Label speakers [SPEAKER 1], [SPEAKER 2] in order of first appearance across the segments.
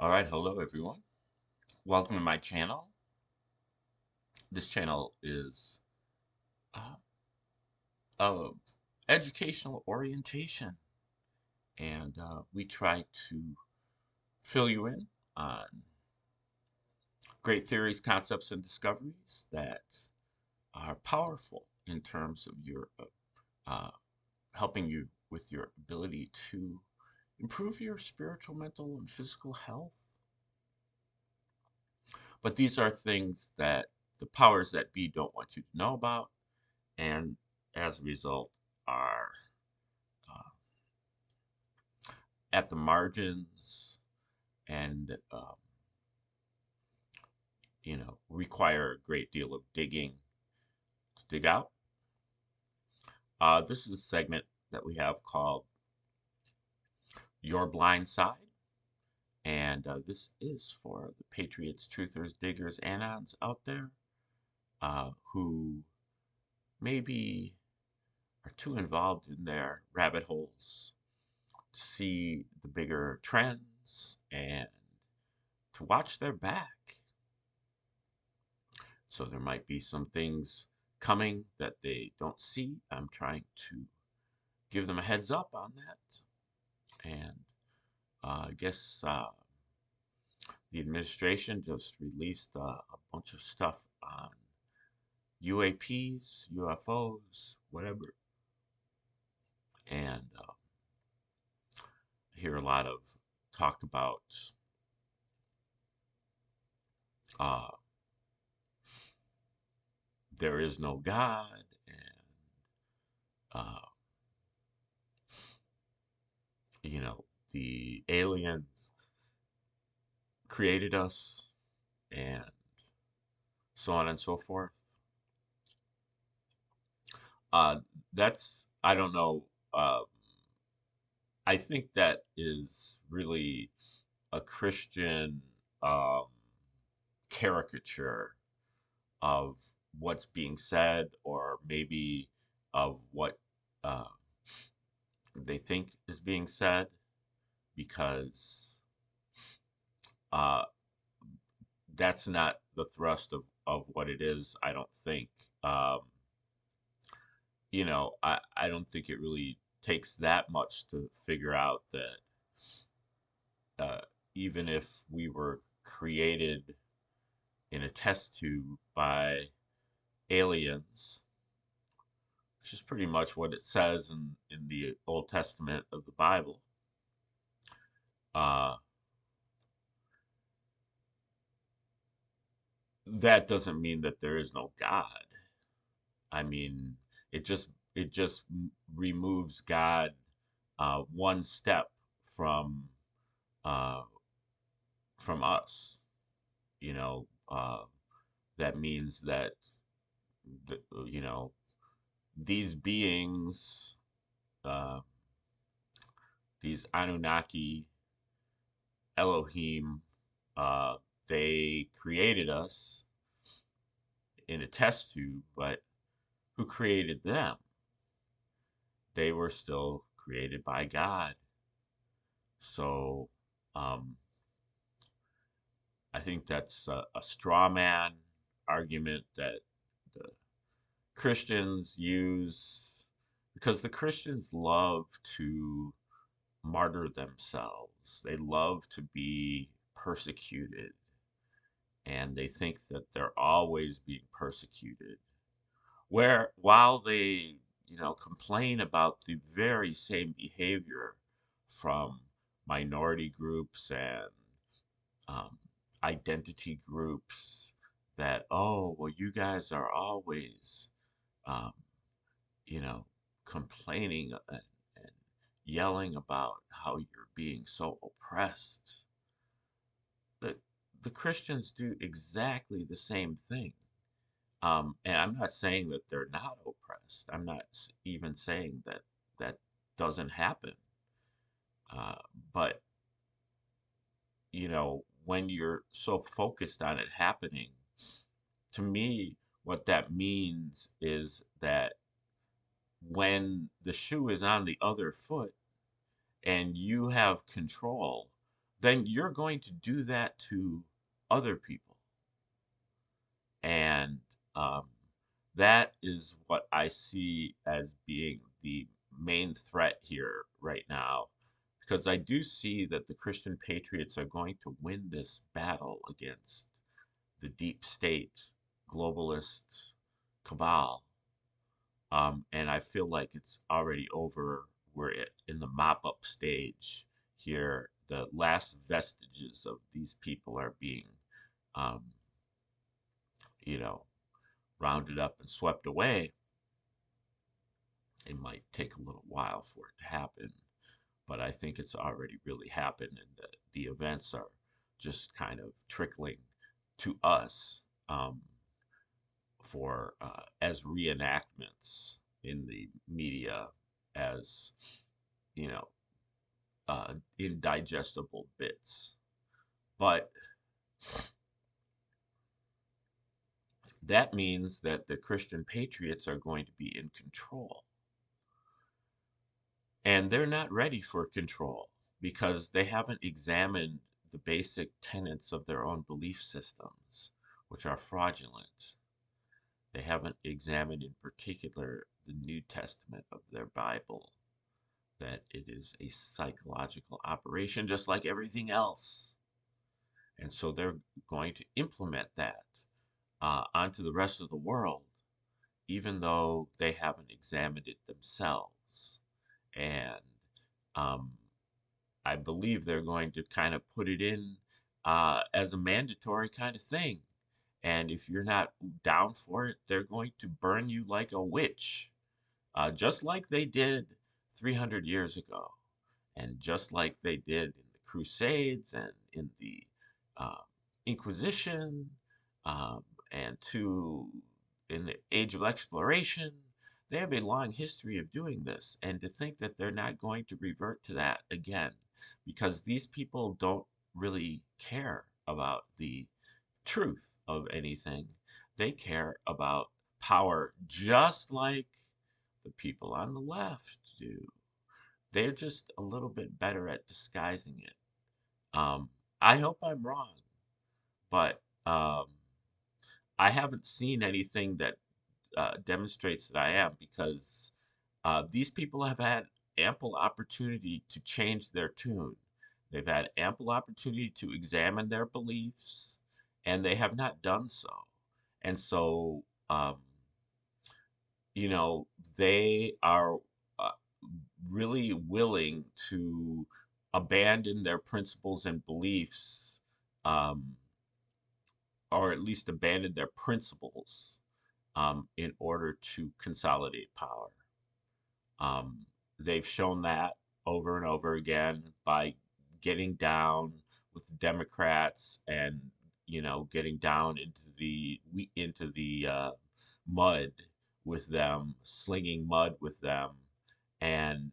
[SPEAKER 1] All right, hello everyone. Welcome to my channel. This channel is uh, of educational orientation, and we try to fill you in on great theories, concepts, and discoveries that are powerful in terms of your uh, helping you with your ability to improve your spiritual, mental, and physical health. But these are things that the powers that be don't want you to know about, and as a result are uh, at the margins and require a great deal of digging to dig out. This is a segment that we have called Your Blind Side, and this is for the patriots, truthers, diggers, anons out there who maybe are too involved in their rabbit holes to see the bigger trends and to watch their back. So there might be some things coming that they don't see. I'm trying to give them a heads up on that. And I guess the administration just released a bunch of stuff on UAPs, UFOs, whatever. And I hear a lot of talk about uh, there is no God, and uh, you know, the aliens created us, and so on and so forth. Uh, that's, I don't know. I think that is really a Christian um, caricature of what's being said, or maybe of what uh, they think is being said, because uh, that's not the thrust of what it is, I don't think. Um, I don't think it really takes that much to figure out that uh, even if we were created in a test tube by aliens, which is pretty much what it says in the Old Testament of the Bible, uh, that doesn't mean that there is no God. I mean, it just removes God one step from uh, from us. You know, that means that you know these beings, uh, these Anunnaki, Elohim, uh, they created us in a test tube, but who created them? They were still created by God. So um, I think that's a straw man argument that the Christians use, because the Christians love to martyr themselves. They love to be persecuted, and they think that they're always being persecuted. Where while they, complain about the very same behavior from minority groups and um, identity groups, that, oh, well, you guys are always, um, you know, complaining and yelling about how you're being so oppressed. The, the Christians do exactly the same thing. And I'm not saying that they're not oppressed. I'm not even saying that that doesn't happen. Uh, but, when you're so focused on it happening, to me, what that means is that when the shoe is on the other foot and you have control, then you're going to do that to other people. And um, that is what I see as being the main threat here right now, because I do see that the Christian patriots are going to win this battle against the deep state globalist cabal. And I feel like it's already over. In the mop up stage here. The last vestiges of these people are being, um, you know, rounded up and swept away. It might take a little while for it to happen, but I think it's already really happened, and the events are just kind of trickling to us, for as reenactments in the media, as you know, indigestible bits. But that means that the Christian patriots are going to be in control. And they're not ready for control because they haven't examined the basic tenets of their own belief systems, which are fraudulent. They haven't examined, in particular, the New Testament of their Bible, that it is a psychological operation just like everything else. And so they're going to implement that onto the rest of the world, even though they haven't examined it themselves. And um, I believe they're going to kind of put it in as a mandatory kind of thing. And if you're not down for it, they're going to burn you like a witch, just like they did 300 years ago, and just like they did in the Crusades and in the uh, Inquisition, um, and in the Age of Exploration. They have a long history of doing this, and to think that they're not going to revert to that again, because these people don't really care about the truth of anything. They care about power, just like the people on the left do. They're just a little bit better at disguising it. I hope I'm wrong, but I haven't seen anything that demonstrates that I am, because these people have had ample opportunity to change their tune. They've had ample opportunity to examine their beliefs, and they have not done so. And so, you know, they are uh, really willing to abandon their principles and beliefs, um, or at least abandon their principles, in order to consolidate power. Um, they've shown that over and over again by getting down with the Democrats, and getting down into the mud with them, slinging mud with them, and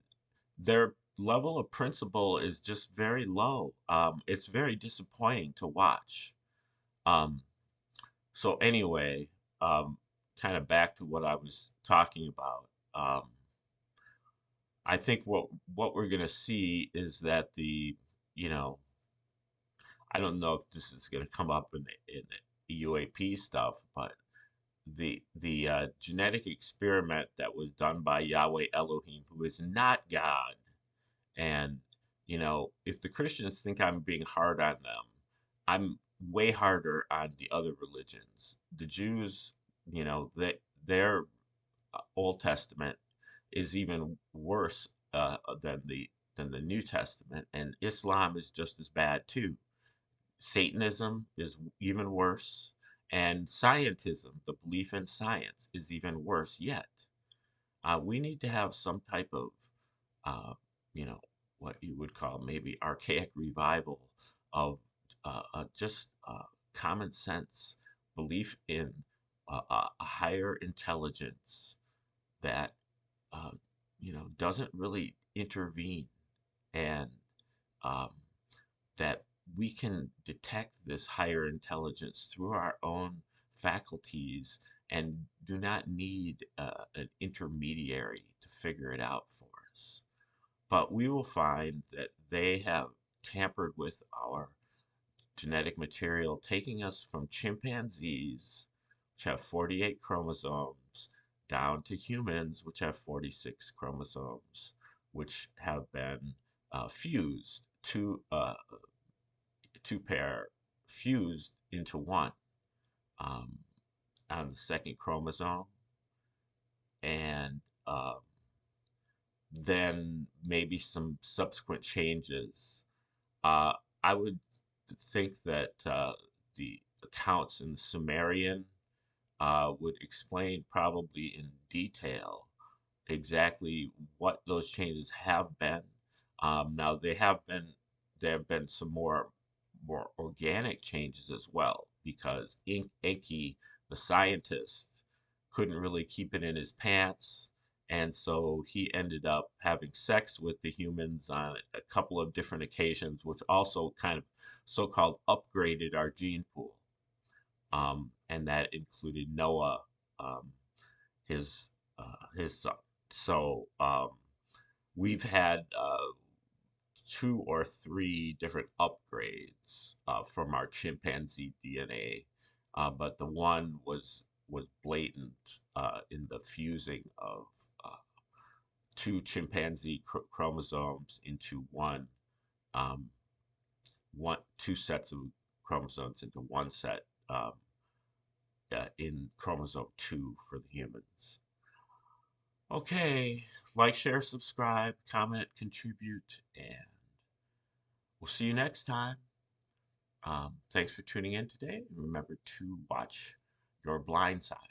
[SPEAKER 1] their level of principle is just very low. It's very disappointing to watch. Um, so anyway, um, kind of back to what I was talking about. I think what we're going to see is that you know, I don't know if this is going to come up in the UAP stuff, but the genetic experiment that was done by Yahweh Elohim, who is not God, and if the Christians think I'm being hard on them, I'm way harder on the other religions. The Jews, their Old Testament is even worse than the New Testament, and Islam is just as bad too. Satanism is even worse, and scientism, the belief in science, is even worse yet. We need to have some type of, uh, you know, what you would call maybe archaic revival of just common sense belief in a higher intelligence that uh, doesn't really intervene, and um, that we can detect this higher intelligence through our own faculties and do not need an intermediary to figure it out for us. But we will find that they have tampered with our genetic material, taking us from chimpanzees, which have 48 chromosomes, down to humans, which have 46 chromosomes, which have been fused, two pair fused into one um, on the second chromosome. And then maybe some subsequent changes. Uh, I would think that the accounts in Sumerian would explain probably in detail exactly what those changes have been. Now there have been some more organic changes as well because Enki, the scientist, couldn't really keep it in his pants. And so he ended up having sex with the humans on a couple of different occasions, which also kind of so-called upgraded our gene pool. And that included Noah, um, his son. So we've had two or three different upgrades from our chimpanzee DNA, but the one was blatant in the fusing of uh, two chimpanzee chromosomes into um, two sets of chromosomes into one set in chromosome 2 for the humans. Okay, like, share, subscribe, comment, contribute, and we'll see you next time. Thanks for tuning in today. Remember to watch your blind side.